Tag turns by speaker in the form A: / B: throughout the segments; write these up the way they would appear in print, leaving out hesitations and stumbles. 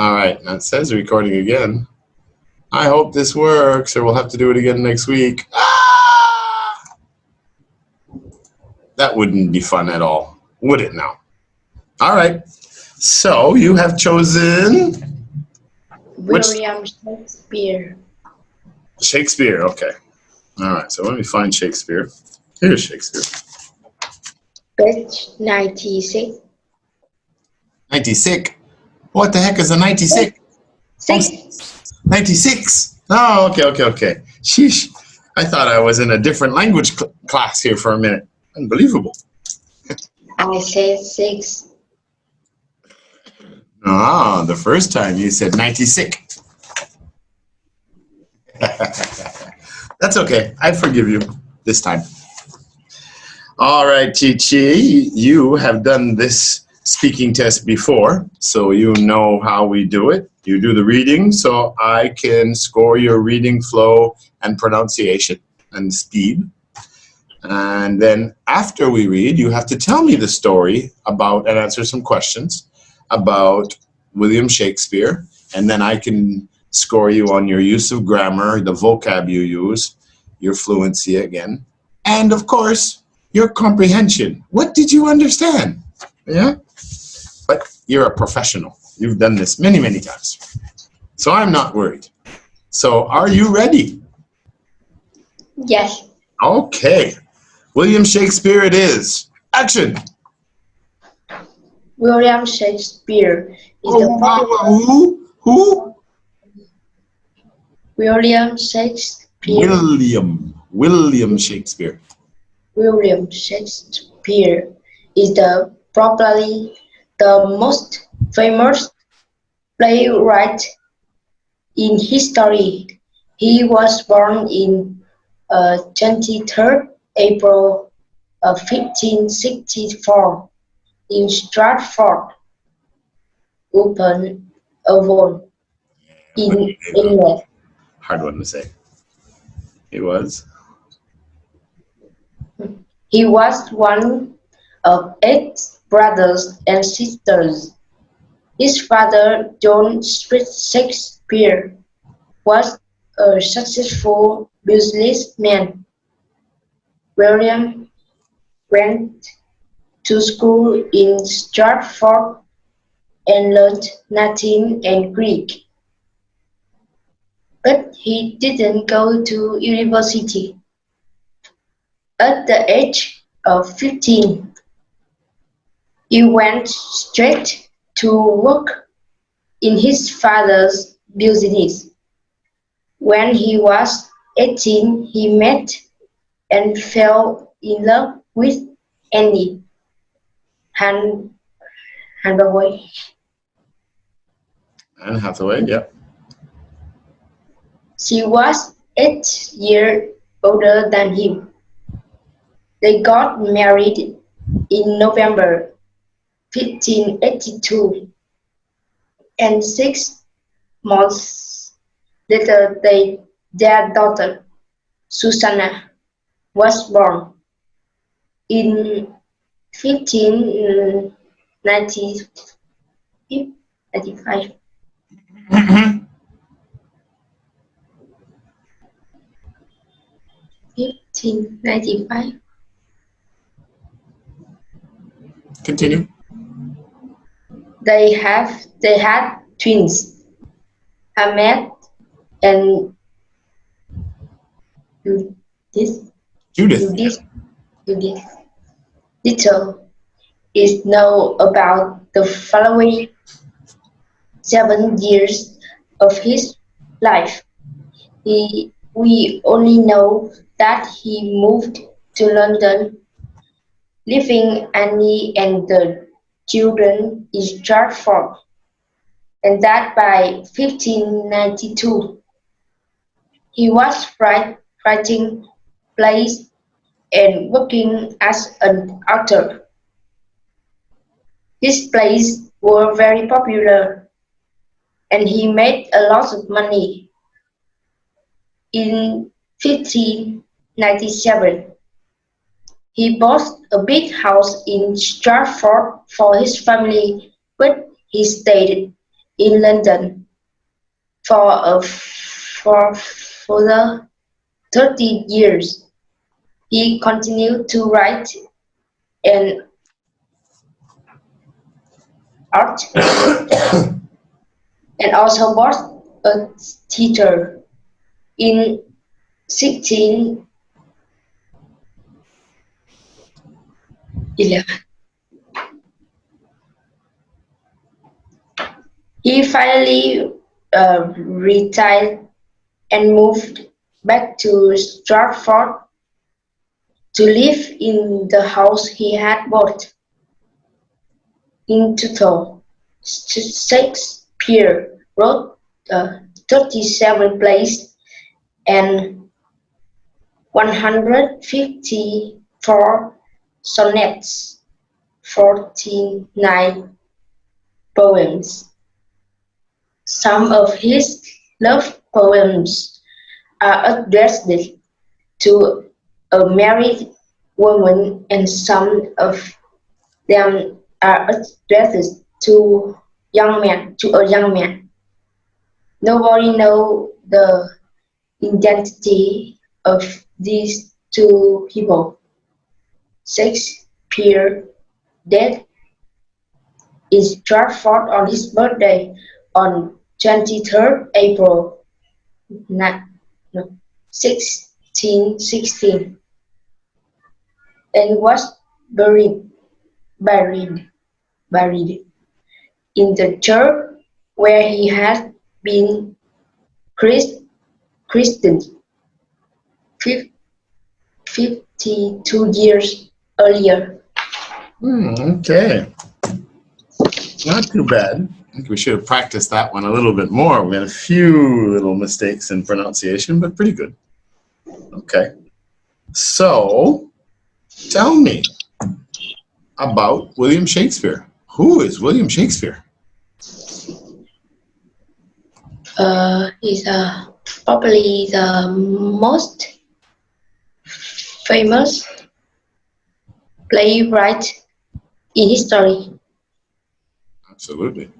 A: All right, now it says recording again. I hope this works, or we'll have to do it again next week. Ah! That wouldn't be fun at all, would it now? All right, so you have chosen...
B: William Shakespeare.
A: Shakespeare, okay. All right, so let me find Shakespeare. Here's Shakespeare.
B: Page 96.
A: 96? What the heck is a 96?
B: 6.
A: 96? Oh, okay. Sheesh. I thought I was in a different language class here for a minute. Unbelievable.
B: I said 6.
A: Ah, the first time you said 96. That's okay. I forgive you this time. All right, Chichi, you have done this speaking test before, so you know how we do it. You do the reading, so I can score your reading flow and pronunciation and speed. And then after we read, you have to tell me the story about and answer some questions about William Shakespeare, and then I can score you on your use of grammar, the vocab you use, your fluency again, and of course, your comprehension. What did you understand? Yeah? But you're a professional. You've done this many, many times. So I'm not worried. So are you ready?
B: Yes.
A: Okay. William Shakespeare it is. Action!
B: William Shakespeare is the
A: Who?
B: William Shakespeare.
A: William Shakespeare.
B: William Shakespeare is probably the most famous playwright in history. He was born in 23rd April 1564 in Stratford upon Avon in England.
A: Hard one to say. He was
B: one of 8 brothers and sisters. His father, John Shakespeare, was a successful businessman. William went to school in Stratford and learned Latin and Greek. But he didn't go to university. At the age of 15, he went straight to work in his father's business. When he was 18, he met and fell in love with Annie Hathaway.
A: Anne Hathaway, yeah.
B: She was 8 years older than him. They got married in November 1582, and 6 months later their daughter, Susanna, was born. In 1595.
A: Mm-hmm.
B: 1595.
A: Continue.
B: They had twins, Ahmed and Judith. Little is known about the following 7 years of his life. We only know that he moved to London, leaving Annie and the children in Stratford, and that by 1592 he was writing plays and working as an actor. His plays were very popular, and he made a lot of money. In 1597, he bought a big house in Stratford for his family, but he stayed in London for further 30 years. He continued to write and art and also was a teacher. In 1611, he finally retired and moved back to Stratford to live in the house he had bought in total. Shakespeare wrote 37 plays and 154 sonnets, 49 poems. Some of his love poems are addressed to a married woman, and some of them are addressed to a young man. Nobody knows the identity of these two people. Shakespeare died in Stratford on his birthday on 23rd April 1616 and was buried buried in the church where he had been christened 52 years earlier.
A: Okay, not too bad. I think we should have practiced that one a little bit more. We had a few little mistakes in pronunciation, but pretty good. Okay, so tell me about William Shakespeare. Who is William Shakespeare?
B: He's probably the most famous playwright in history.
A: Absolutely.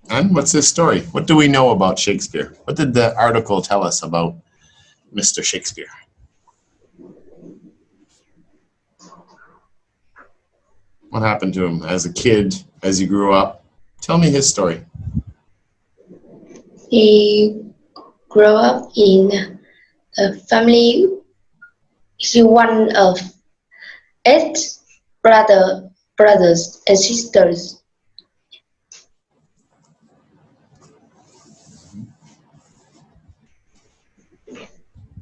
A: And what's his story? What do we know about Shakespeare? What did the article tell us about Mr. Shakespeare? What happened to him as a kid, as he grew up? Tell me his story.
B: He grew up in a family. He one of 8 brothers and sisters.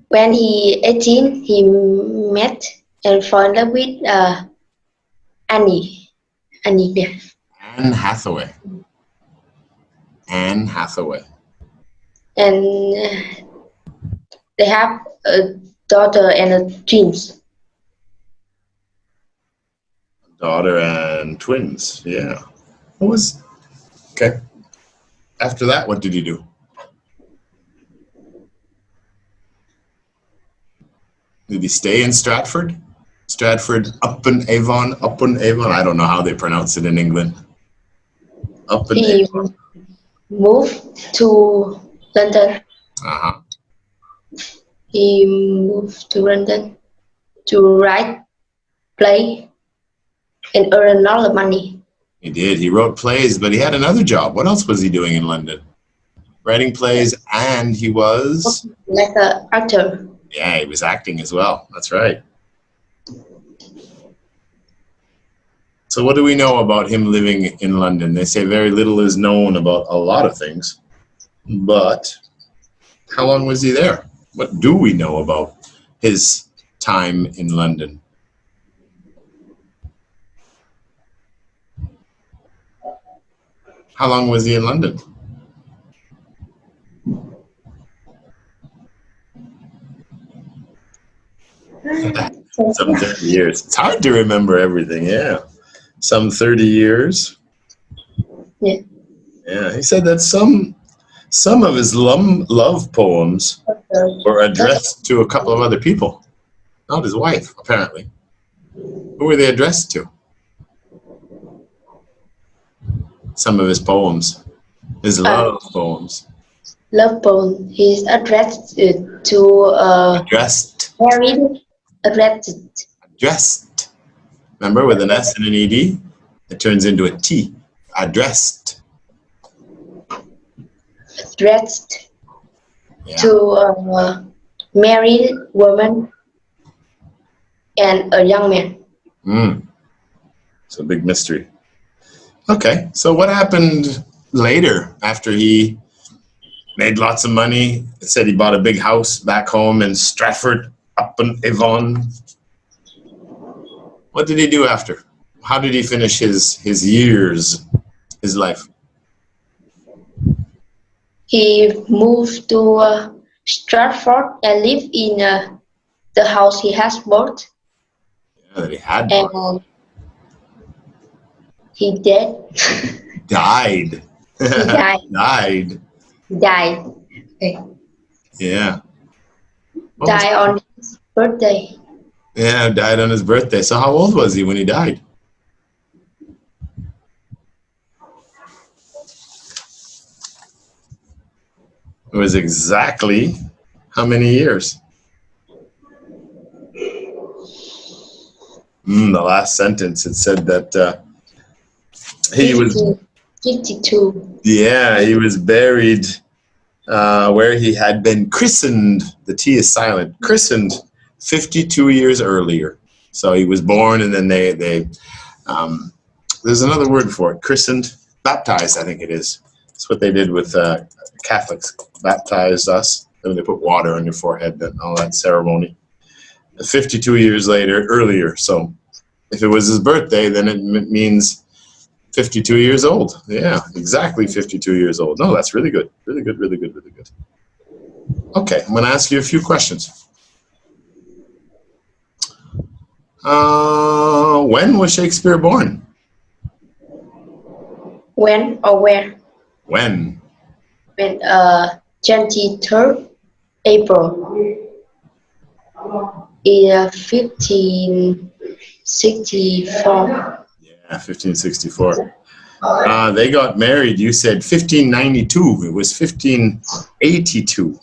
B: When he 18, he met and fell in love with Annie. Yeah.
A: Anne Hathaway. Anne Hathaway.
B: And they have a daughter and twins.
A: Daughter and twins. Yeah. What was... Okay. After that, what did he do? Did he stay in Stratford? Stratford upon Avon. I don't know how they pronounce it in England. Upon
B: He
A: Avon.
B: moved to London.
A: Uh-huh.
B: He moved to London to write, play, and earn a lot of money.
A: He did. He wrote plays, but he had another job. What else was he doing in London? Writing plays, and he was...
B: Like an actor.
A: Yeah, he was acting as well. That's right. So what do we know about him living in London? They say very little is known about a lot of things, but how long was he there? What do we know about his time in London? How long was he in London? Some 30 years. It's hard to remember everything, yeah. Some 30 years.
B: Yeah.
A: Yeah, he said that some of his love poems were addressed to a couple of other people. Not his wife, apparently. Who were they addressed to? Some of his poems. His love poems.
B: Love poem. He's addressed to
A: Addressed.
B: married. Addressed.
A: Addressed. Remember, with an S and an ED, it turns into a T. Addressed.
B: Addressed
A: Yeah.
B: to a married woman and a young man.
A: It's a big mystery. Okay, so what happened later after he made lots of money? It said he bought a big house back home in Stratford upon Avon. What did he do after? How did he finish his years, his life?
B: He moved to Stratford and lived in the house he has bought.
A: Yeah, that he had
B: And
A: bought.
B: he dead.
A: Died.
B: He died.
A: Died.
B: Died. Okay.
A: Yeah. What was
B: Died on his birthday.
A: Yeah, died on his birthday. So how old was he when he died? It was exactly how many years? The last sentence, it said that he was
B: 52.
A: Yeah, he was buried where he had been christened. The T is silent. Christened 52 years earlier. So he was born, and then they there's another word for it. Christened, baptized, I think it is. That's what they did with Catholics. Baptized us. Then they put water on your forehead, and all that ceremony. 52 years earlier. So if it was his birthday, then it means 52 years old. Yeah, exactly 52 years old. No, that's really good. Really good, really good, really good. Okay, I'm going to ask you a few questions. When was Shakespeare born?
B: When or where?
A: When?
B: When 23rd April in 1564.
A: Yeah, 1564. They got married, you said 1592. It was 1582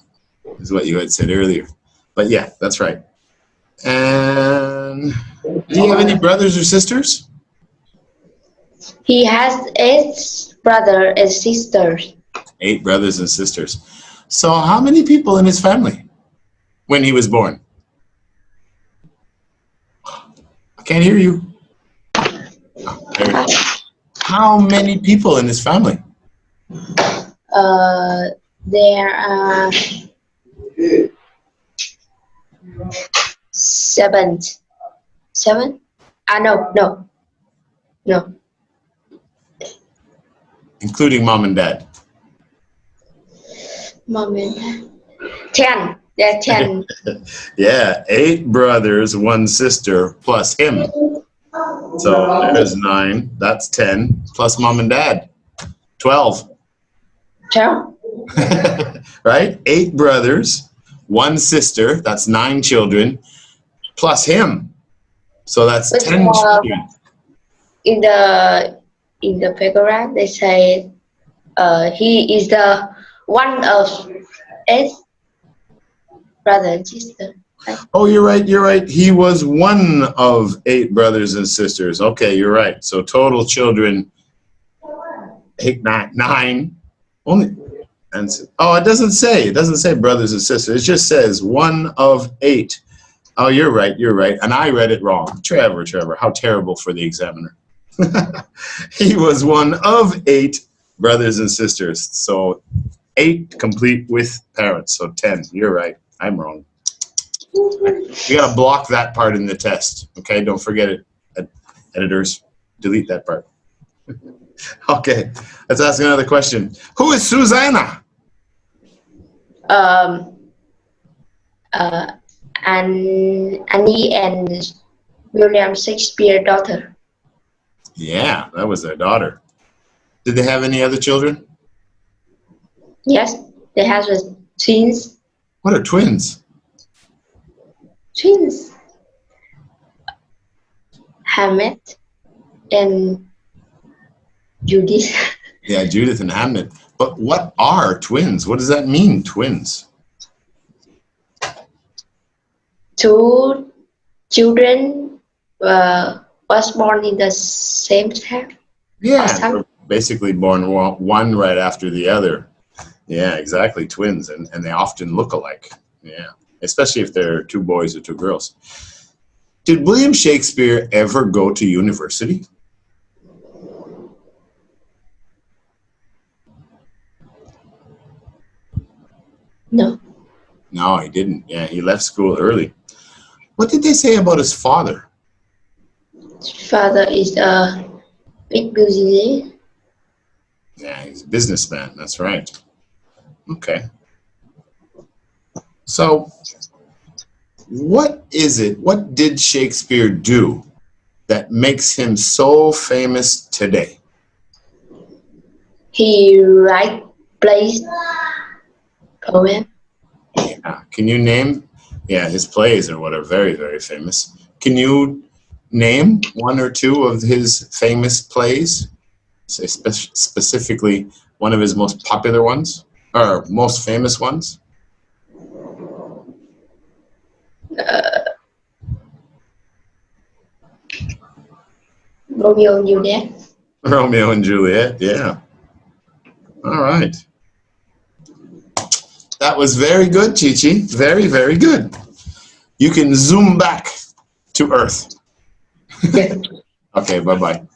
A: is what you had said earlier. But yeah, that's right. And do you have any brothers or sisters?
B: He has 8 brothers and sisters.
A: 8 brothers and sisters. So how many people in his family when he was born? I can't hear you. Oh, there we go. How many people in his family?
B: There are 7. 7? No.
A: Including mom and dad.
B: Mom and dad. 10. There are 10.
A: Yeah, 8 brothers, 1 sister, plus him. So there's 9. That's 10. Plus mom and dad. 12.
B: 12?
A: Right? 8 brothers, 1 sister. That's 9 children. Plus him. So that's 10 children.
B: In the paragraph, they say he is the one of 8 brother and sister. Right?
A: Oh, you're right. You're right. He was one of 8 brothers and sisters. Okay, you're right. So total children, 8, 9. Only. And it doesn't say. It doesn't say brothers and sisters. It just says one of 8. Oh, you're right. You're right. And I read it wrong. Trevor, how terrible for the examiner. He was one of 8 brothers and sisters. So 8 complete with parents. So 10. You're right. I'm wrong. You got to block that part in the test. Okay, don't forget it. Editors, delete that part. Okay, let's ask another question. Who is Susanna?
B: Annie and William Shakespeare daughter.
A: Yeah, that was their daughter. Did they have any other children?
B: Yes, they have twins.
A: What are twins?
B: Twins. Hamlet and Judith.
A: Yeah, Judith and Hamlet. But what are twins? What does that mean, twins?
B: Two children was born in the same time.
A: Yeah, they're basically born one right after the other. Yeah, exactly, twins, and they often look alike. Yeah, especially if they're two boys or two girls. Did William Shakespeare ever go to university?
B: No.
A: No, he didn't. Yeah, he left school early. What did they say about his father?
B: His father is a big business.
A: Yeah, he's a businessman. That's right. Okay. So, what did Shakespeare do that makes him so famous today?
B: He write plays, poem.
A: Yeah. Can you name? Yeah, his plays are what are very, very famous. Can you name one or two of his famous plays? Say specifically one of his most popular ones or most famous ones?
B: Romeo and Juliet.
A: Romeo and Juliet, yeah. All right. That was very good, Chichi. Very, very good. You can zoom back to Earth. Okay, bye-bye.